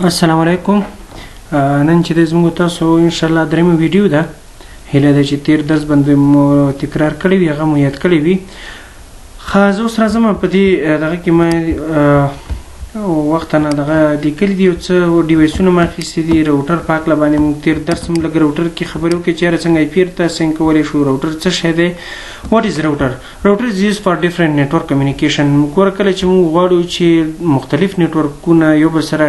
السلام علیکم. نن چې د زموږ تاسو ان شاء الله درېمه ویډیو ده. هیله ده چې تیر درس باندې مو تکرار کړی وي، هغه مو یاد کړی وي. زه اوس راځم په دې دغه کې ما وخت نه دغه لیکلي دي، یو څه ډیوایسونه ما اخیستي دي. راوټر په هکله باندې موږ تیر درس هم لږ راوټر کې خبرې وکړې چې یاره څنګه آی پي ته سینک کولی شو. راوټر څه شی دی؟ واټ از راوټر؟ راوټر از یوز فار ډیفرنٹ نیټورک کمیونیکیشن. ګوره کله چې موږ غواړو چې مختلف نیټورکونه یو بل سره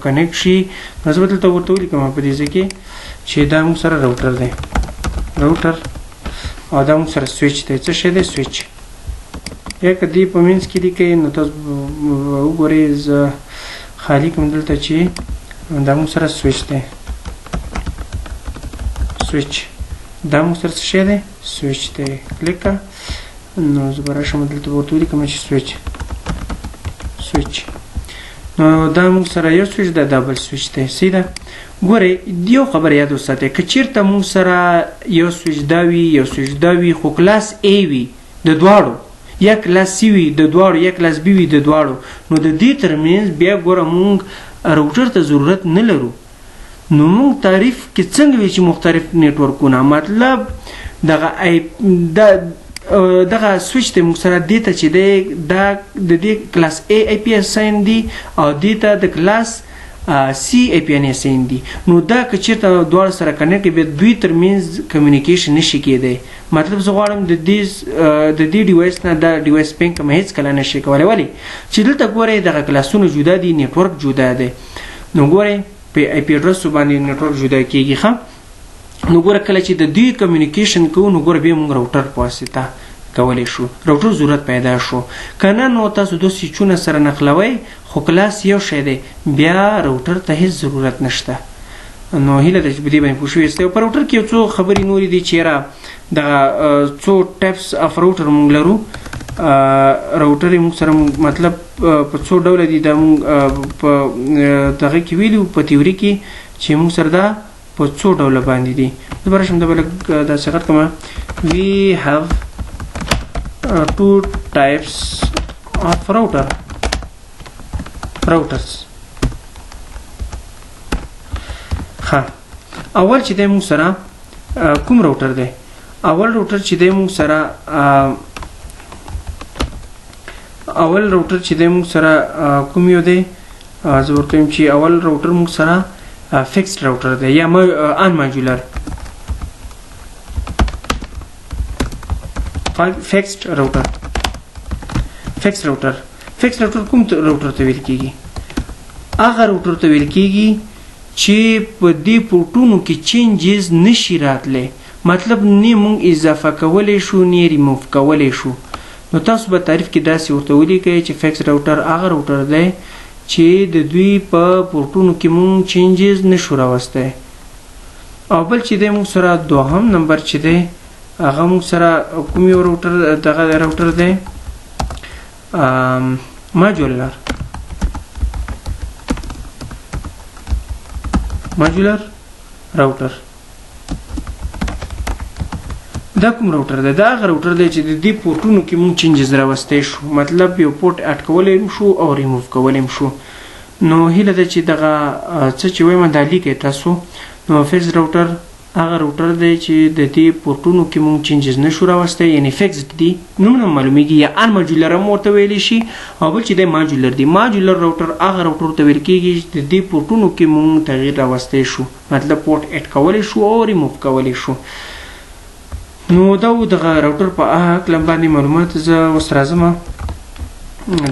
کنیکټ شي، نو زه به دلته ورته ولیکم په دې ځای کې چې دا موږ سره راوټر دی، راوټر، او دا موږ سره سویچ دی. څه شی دی؟ سویچ. یا که دې په منځ کې لیکئ نو تاسو وګورئ، زه خالي کوم دلته چې دا موږ سره سویچ دی. سویچ دا موږ سره څه شی دی؟ سویچ دی. کلیک کړه نو زه به راشم دلته ورته ولیکم چې سویچ. سویچ نو دا موږ سره یو سویچ دی، دا بل سویچ دی. صحیح ده؟ ګورئ یو خبره یاد وساتئ، که چېرته موږ سره یو سویچ دا وي یو سویچ دا وي، خو کلاس A وي د دواړو، یا کلاس C وي د دواړو، یا کلاس B وي د دواړو، نو د دې ترمنځ بیا ګوره موږ راوټر ته ضرورت نه لرو. نو موږ تعریف کې څنګه وي چې مختلف نیټورکونه، مطلب دغه سویچ دی موږ سره دې ته چې دی دا د دې کلاس A آی پی اساین دی او دې ته د کلاس C آی پی اساین دی. نو دا که چېرته دواړه سره کنیکټ بیا دوی ترمنځ کمیونیکیشن نشي کېدی. مطلب زه غواړم د دې ډیوایس نه دا ډیوایس پین کوم هېڅکله نشي کولی. ولې چې دلته ګورئ دغه کلاسونه جدا دي، نیټورک جدا دی. نو ګورئ په آی پی اډرسو باندې نیټورک جدا کېږي. ښه نو ګوره کله چې د دوی کمیونیکیشن کوو نو ګوره بیا موږ راوټر په واسطه کولی شو، راوټر ضرورت پیدا شو. که نه نو تاسو دو سویچونه سره نښلوئ خو کلاس یو شی دی، بیا راوټر ته هېڅ ضرورت نشته. نو هیله ده چې په دې باندې پوه شوي یاست. په راوټر کې یو څو خبرې نورې دي چې یاره دغه څو ټایپس اف راوټر موږ لرو. راوټر یې موږ سره مطلب په څو ډوله دي، دا موږ په دغه کې ویلي په تیوري کې چې موږ سره دا په څو ډوله باندې دي. زه به راشم دا به لږ داسې غټ کړم. وي هاف two types of routers. ها اول چې د موږ سره کوم راوټر دی؟ اول راوټر چې د موږ سره کوم یو دی؟ زه ورته وایم چې اول راوټر موږ سره فکسډ راوټر دی یا ان ماډیولر. فکسډ راوټر کوم راوټر ته ویل کېږي؟ هغه راوټر ته ویل کېږي چې په دې پورټونو کې چینجز نشي راتلی، مطلب نه موږ اضافه کولی شو نه ریموف کولی شو. نو تاسو به تعریف کې داسې ورته ولیکئ چې فکس راوټر هغه راوټر دی چې د دوی په پورټونو کې موږ چینجز نشو راوستی. او بل چې دی موږ سره دوهم نمبر چې دی هغه موږ سره کوم یو راوټر دغه راوټر دی؟ ماډیولر راوټر. دا کوم راوټر دی؟ دا هغه راوټر دی چې د دې پورټونو کې موږ چینجز راوستی شو، مطلب یو پورټ اډ کولی هم شو او ریموف کولی هم شو. نو هیله ده چې دغه څه چې وایم دا لیکئ تاسو. نو فکس راوټر هغه راوټر دی چې د دې پورټونو کې موږ چینجز نشو راوستی، یعنی فکسډ دی، نوم نه معلومیږي، یا ان ماډیولر هم ورته ویلی شي. او بل چې دی ماډیولر دی. ماډیولر راوټر هغه راوټر ته ویل کېږي چې د دې پورټونو کې موږ تغییر راوستی شو، مطلب پورټ اډ کولی شو او ریموف کولی شو. نو دا و دغه راوټر په هکله باندې معلومات. زه اوس راځم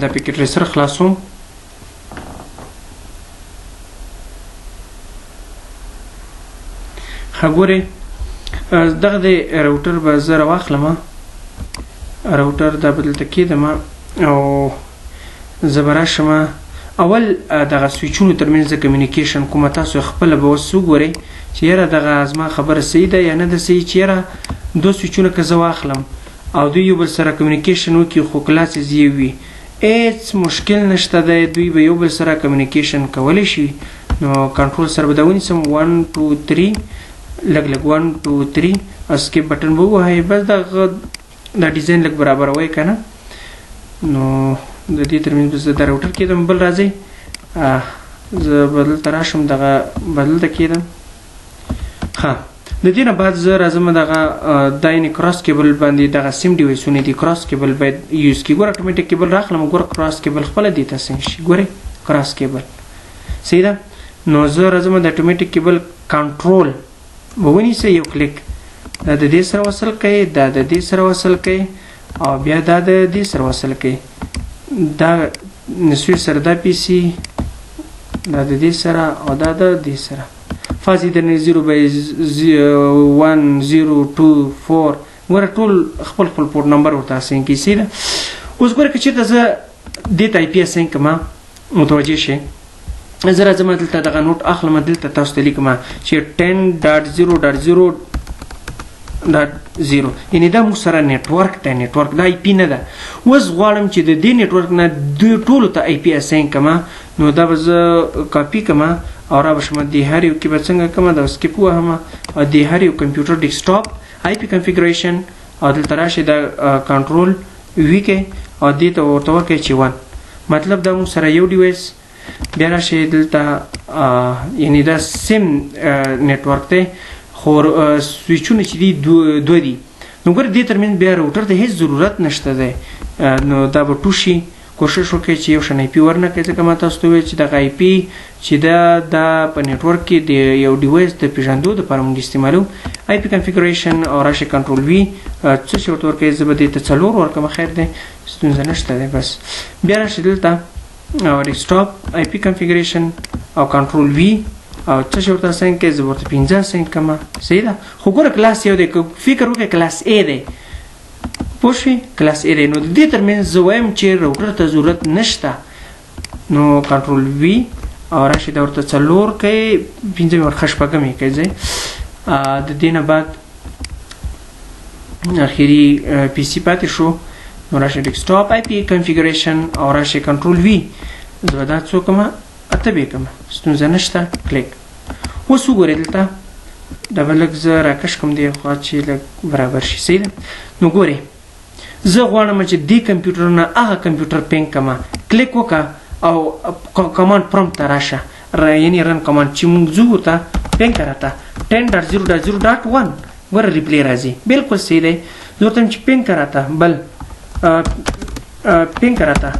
دا پکې ټریسر خلاصوم. ګورئ دغه د راوټر به زه راواخلم، راوټر دا به دلته کېږدم او زه به راشم. اول دغه سویچونو ترمنځ د کمیونیکیشن کومه تاسو خپله به اوس وګورئ چې یاره دغه زما خبره صحیح ده یا نه ده صحیح. چې یاره دو سویچونه که زه واخلم او دوی یو بل سره کمیونیکیشن وکړي خو کلاسز یې وي، هېڅ مشکل نشته دی، دوی به یو بل سره کمیونیکیشن کولی شي. نو کنټرول سره به دا ونیسم 1 2 3 لږ 1 2 3 اسکیپ بټن به ووهئ. بس دا ډیزاین لږ برابروئ که نه. نو د دې ترمنځ بس د راوټر کېدم. بل راځئ زه بدل تراشم دغه بدل تکیدم ها د دې نه بعد زه راځم دغه داینه کراس کیبل باندې دغه سیم ډیوایسونه دي کراس کیبل باید یوز کی ګور اتوماتیک کیبل راخلم ګور کراس کیبل خپل دی تاسو شي ګوري کراس کیبل صحیح ده نو زه راځم د اتوماتیک کیبل کنټرول وونی سه یو کلیک دا د دې سره وصل کړئ دا د دې سره وصل کړئ او بیا دا د دې سره وصل کړئ دا نسوي سره دا پی سي دا د دې سره او دا د دې سره فازي د 0/102 ور ټول خپل پورت نمبر ورته اسین کی سي اوس ګوره چې ته زه د ټای پی اسین کما متوجه شي زه راځم دلته دغه نوٹ اخلم دلته تاسو ته لیکم چې 10.0.0.0 یعنی دا موږ سره نیټورک ته نیټورک د آی پی نه ده اوس غواړم چې د دې نیټورک نه دوی ټولو ته آی پی اسین کما نو دا به زه کاپی کما او را بشم د هر یو کې به څنګه کما دا سکیپ وهم او د هر یو کمپیوټر ډیسکټاپ آی پی کنفیګریشن او دلته راشي دا کنټرول وی کې او دې ته ورته ورکړئ چې 1 مطلب دا موږ سره یو ډیوایس بیا راشي دلته یعنی دا سیم نیټورک ته خو سویچونه چې دي دوه دي نو ګور دې ترمن بیا راوټر ته هیڅ ضرورت نشته ده نو دا به ټوشي کوشش وکړئ چې یو شان آی پی ورنه کړئ ځکه ما تاسو ته ویل چې دغه آی پی چې دا په نیټورک کې د یو ډیوایس د پیژندو دپاره موږ استعمالو آی پی کنفیګریشن او راشي کنټرول وي څه شی ورته ورکړئ زه به دې ته 4 ورکړم خیر دی ستونزه نشته دی بس بیا راشي دلته ډیسکټاپ آی پی کنفیګریشن او کنټرول وي او څه شی ورته اسین کې زه ورته 15 اسین کما صحیح ده خو ګوره کلاس یو دی فکر وکړئ کلاس ای دی پوه شوې کلاس ای دی نو د دې ترمنځ زه وایم چې راوټر ته ضرورت نشته نو کنټرول وي او راشي دا ورته 4 کوي 15 ورخه شپږم یې کوي ځای د دې نه بعد اخري پی سي پاتې شو نو راشي ډیسکټاپ آی پی کنفیګریشن او راشي کنټرول وي زه دا څو کومه اته به کوم ستونزه نشته کلیک اوس وګورئ دلته دا بلک زه راکش کوم دی خو چې لږ برابر شي صحیح ده نو ګورئ زه غواړم چې دې کمپیوټر نه هغه کمپیوټر پینګ کما کلیک وکړه او کمانډ پرومپټ ته راشه یعنی رن کمانډ چې موږ ځو ته پینګ راته 10.0.0.1 ور ریپلی راځي بالکل صحیح دی زه ورته چې پینګ راته بل پینګ راته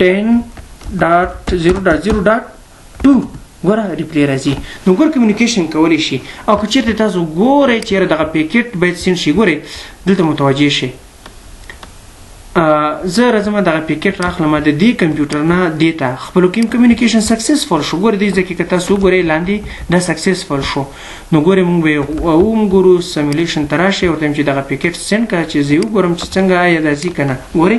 10.0.0.2 ګوره ریپلی راځي نو ګور کمیونیکیشن کولی شي او که چیرته تاسو ګورئ چیرې دغه پیکټ باید سین شي ګورئ دلته متوجه شئ زه راځم دغه پیکټ راخلم د دې کمپیوټر نه دې ته خپلو کې کمیونیکیشن سکسسفل شو ګورئ دې ځای کې که تاسو وګورئ لاندې دا سکسسفل شو نو ګورئ موږ به وګورو سیمولیشن ته راشئ ورته چې دغه پیکټ سینډ کړه چې زه وګورم چې څنګه آیا دا ځي که نه ګورئ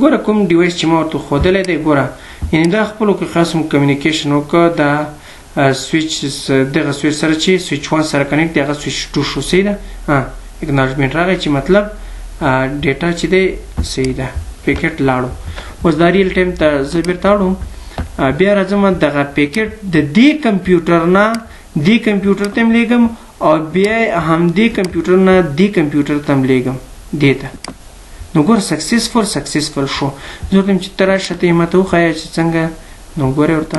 ګوره کوم ډیوایس چې ما ورته ښودلی دی ګوره یعنې دا خپلو کې خاص مو کمیونیکیشن وکړه دا سویچ دغه سویچ سره چې سویچ 1 سره کنیکټ دی هغه سویچ 2 شو صحیح ده اکنالجمنټ راغی چې مطلب ډیټا چې دی صحیح ده پیکټ لاړو اوس دا ریل ټایم ته زه بیرته اړم بیا راځم دغه پیکټ د دې کمپیوټر نه دې کمپیوټر ته هم لیږم او بیا همدې کمپیوټر نه دې کمپیوټر ته هم لیږم دې ته نو ګوره سکسسفل شو زه ورته چې ته راشه ته یې ماته وښایه چې څنګه نو ګورې ورته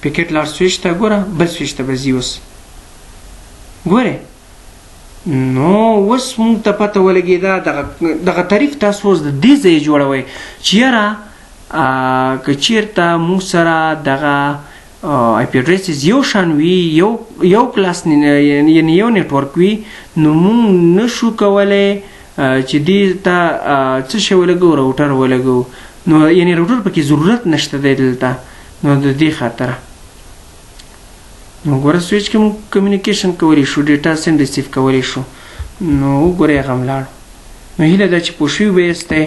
پیکټ لاړ سویچ ته ګوره بل سویچ ته به ځي اوس ګورې نو اوس موږ ته پته ولګېده دغه تعریف تاسو اوس د دې ځای جوړوئ چې یاره که چېرته موږ سره دغه آی پی اډریسز یو شان وي یو کلاس یعنې یو نیټورک وي نو موږ نشو کولی چې دې ته څه شی ولګو راوټر ولګو نو یعنې راوټر پکې ضرورت نشته دی دلته نو د دې خاطره نو ګوره سویچ کې موږ کمیونیکیشن کولی شو ډیټا سینډ ریسیف کولی شو نو وګورئ هغه هم لاړ نو هیله ده چې پوه شوي به یاستئ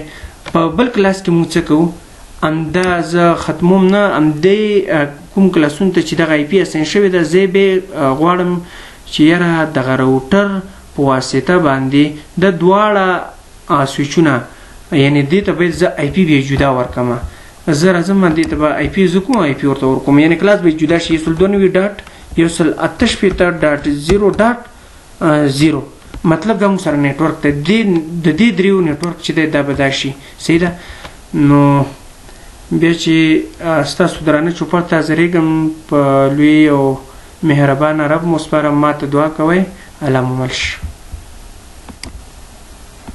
په بل کلاس کې موږ څه کوو همدا زه ختموم نه همدې کوم کلاسونو ته چې دغه آی پی اسین شوې ده زه به غواړم چې یاره دغه راوټر په واسطه باندې د دواړه سویچونه یعنې دې ته باید زه آی پی بیا جدا ورکړم زه راځم دې ته به آی پی زه کوم آی پی ورته ورکوم یعنې کلاس به جدا شي 192.168.0.0 مطلب دا موږ سره نیټورک ته د دې دریو نیټورک چې دی دا به دا شي صحیح ده نو بیا چې ستاسو درانه چوپړ ته حاضرېږم په لوی او مهربانه رب مو سپارم ما ته دعا کوئ الله مو مل شي